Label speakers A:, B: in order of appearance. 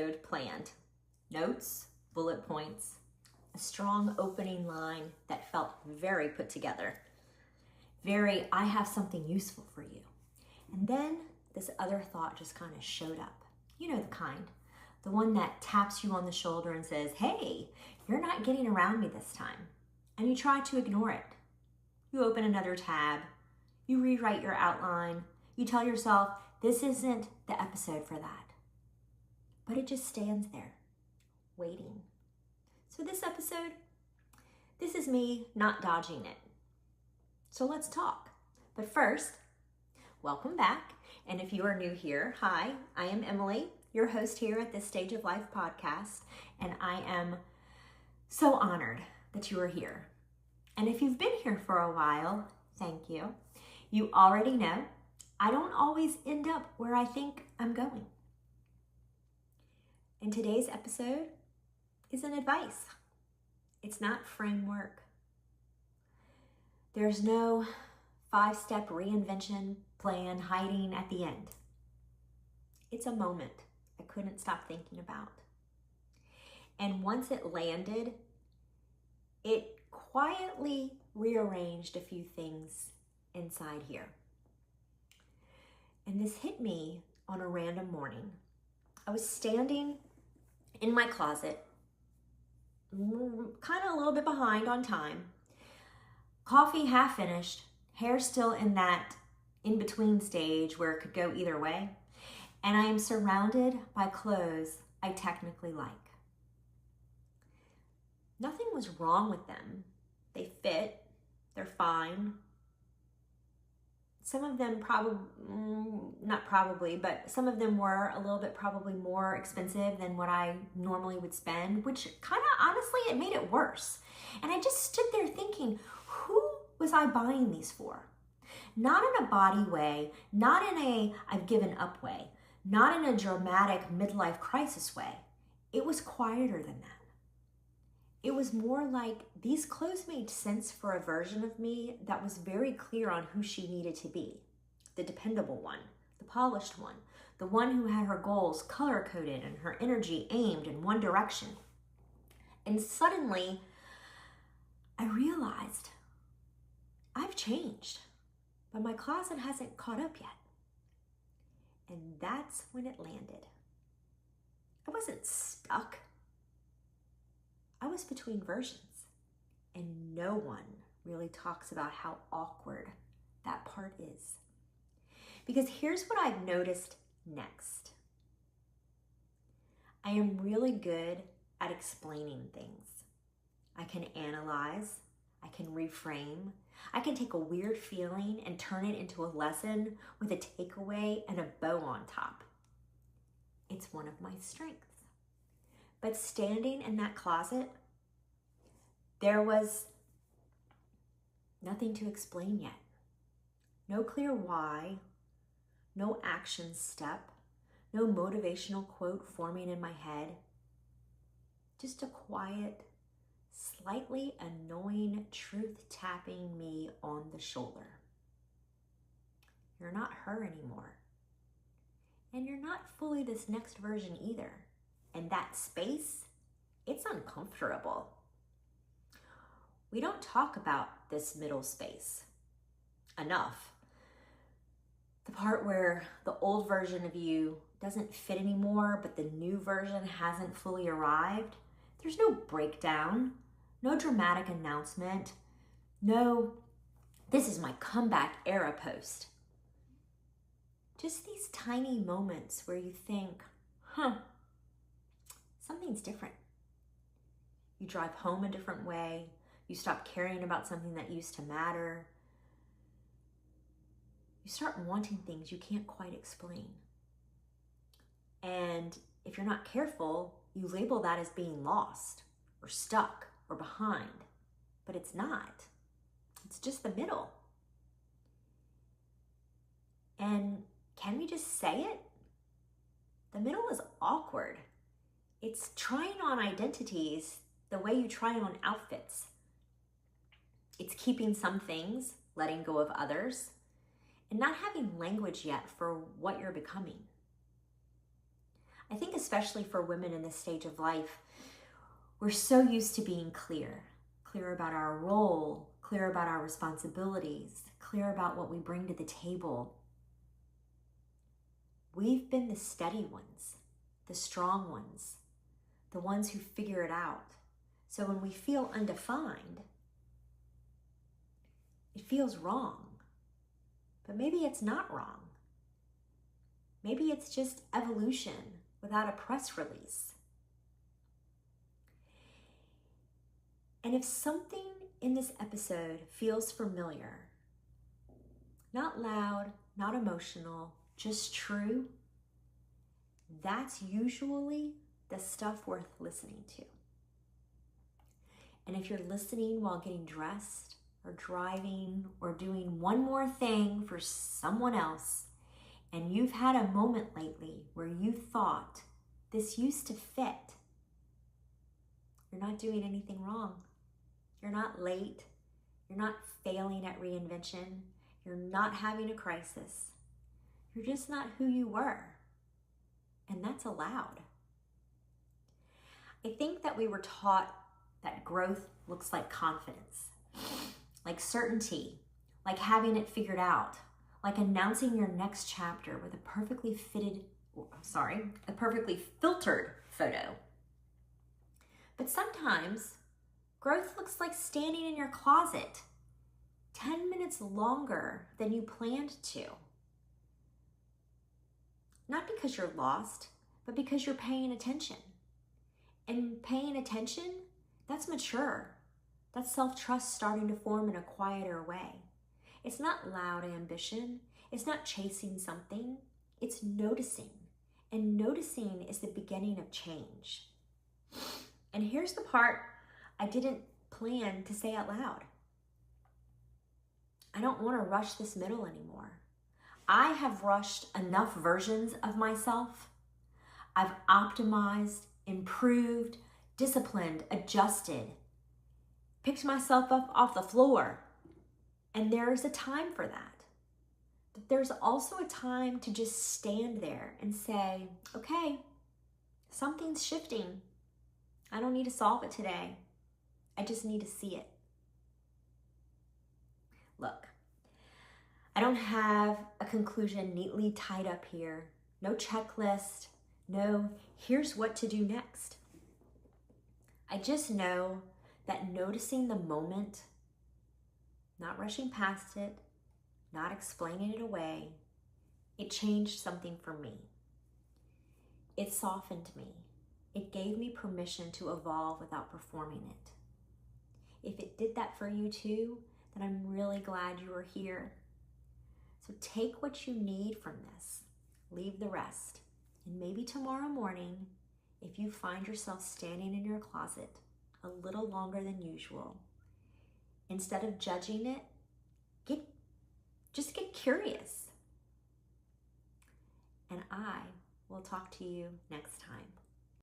A: episode planned. Notes, bullet points, a strong opening line that felt very put together. Very, I have something useful for you. And then this other thought just kind of showed up. You know the kind. The one that taps you on the shoulder and says, hey, you're not getting around me this time. And you try to ignore it. You open another tab. You rewrite your outline. You tell yourself, this isn't the episode for that. But it just stands there, waiting. So this episode, this is me not dodging it. So let's talk. But first, welcome back. And if you are new here, hi, I am Emily, your host here at This Stage of Life podcast. And I am so honored that you are here. And if you've been here for a while, thank you. You already know I don't always end up where I think I'm going. And today's episode is an advice. It's not framework. There's no 5-step reinvention plan hiding at the end. It's a moment I couldn't stop thinking about. And once it landed, it quietly rearranged a few things inside here. And this hit me on a random morning. I was standing in my closet, kind of a little bit behind on time, coffee half finished, hair still in that in-between stage where it could go either way, and I am surrounded by clothes I technically like. Nothing was wrong with them. They fit, they're fine. Some of them some of them were a little bit probably more expensive than what I normally would spend, which kind of honestly, it made it worse. And I just stood there thinking, who was I buying these for? Not in a body way, not in a I've given up way, not in a dramatic midlife crisis way. It was quieter than that. It was more like these clothes made sense for a version of me that was very clear on who she needed to be. The dependable one, the polished one, the one who had her goals color-coded and her energy aimed in one direction. And suddenly, I realized I've changed, but my closet hasn't caught up yet. And that's when it landed. I wasn't stuck. I was between versions, and no one really talks about how awkward that part is. Because here's what I've noticed next. I am really good at explaining things. I can analyze, I can reframe, I can take a weird feeling and turn it into a lesson with a takeaway and a bow on top. It's one of my strengths. But standing in that closet, there was nothing to explain yet. No clear why, no action step, no motivational quote forming in my head. Just a quiet, slightly annoying truth tapping me on the shoulder. You're not her anymore. And you're not fully this next version either. And that space, it's uncomfortable. We don't talk about this middle space enough. The part where the old version of you doesn't fit anymore, but the new version hasn't fully arrived. There's no breakdown, no dramatic announcement, no, this is my comeback era post. Just these tiny moments where you think, something's different. You drive home a different way. You stop caring about something that used to matter. You start wanting things you can't quite explain. And if you're not careful, you label that as being lost or stuck or behind. But it's not. It's just the middle. And can we just say it? The middle is awkward. It's trying on identities the way you try on outfits. It's keeping some things, letting go of others, and not having language yet for what you're becoming. I think especially for women in this stage of life, we're so used to being clear about our role, clear about our responsibilities, clear about what we bring to the table. We've been the steady ones, the strong ones, the ones who figure it out. So when we feel undefined, it feels wrong. But maybe it's not wrong. Maybe it's just evolution without a press release. And if something in this episode feels familiar, not loud, not emotional, just true, that's usually the stuff worth listening to. And if you're listening while getting dressed or driving or doing one more thing for someone else, and you've had a moment lately where you thought this used to fit, you're not doing anything wrong. You're not late. You're not failing at reinvention. You're not having a crisis. You're just not who you were. And that's allowed. I think that we were taught that growth looks like confidence, like certainty, like having it figured out, like announcing your next chapter with a perfectly filtered photo. But sometimes growth looks like standing in your closet 10 minutes longer than you planned to. Not because you're lost, but because you're paying attention. And paying attention, that's mature. That's self-trust starting to form in a quieter way. It's not loud ambition. It's not chasing something. It's noticing. And noticing is the beginning of change. And here's the part I didn't plan to say out loud. I don't want to rush this middle anymore. I have rushed enough versions of myself. I've optimized, improved, disciplined, adjusted, picked myself up off the floor. And there's a time for that. But there's also a time to just stand there and say, okay, something's shifting. I don't need to solve it today. I just need to see it. Look, I don't have a conclusion neatly tied up here. No checklist. No, here's what to do next. I just know that noticing the moment, not rushing past it, not explaining it away, it changed something for me. It softened me. It gave me permission to evolve without performing it. If it did that for you too, then I'm really glad you were here. So take what you need from this, leave the rest. And maybe tomorrow morning, if you find yourself standing in your closet a little longer than usual, instead of judging it, just get curious. And I will talk to you next time.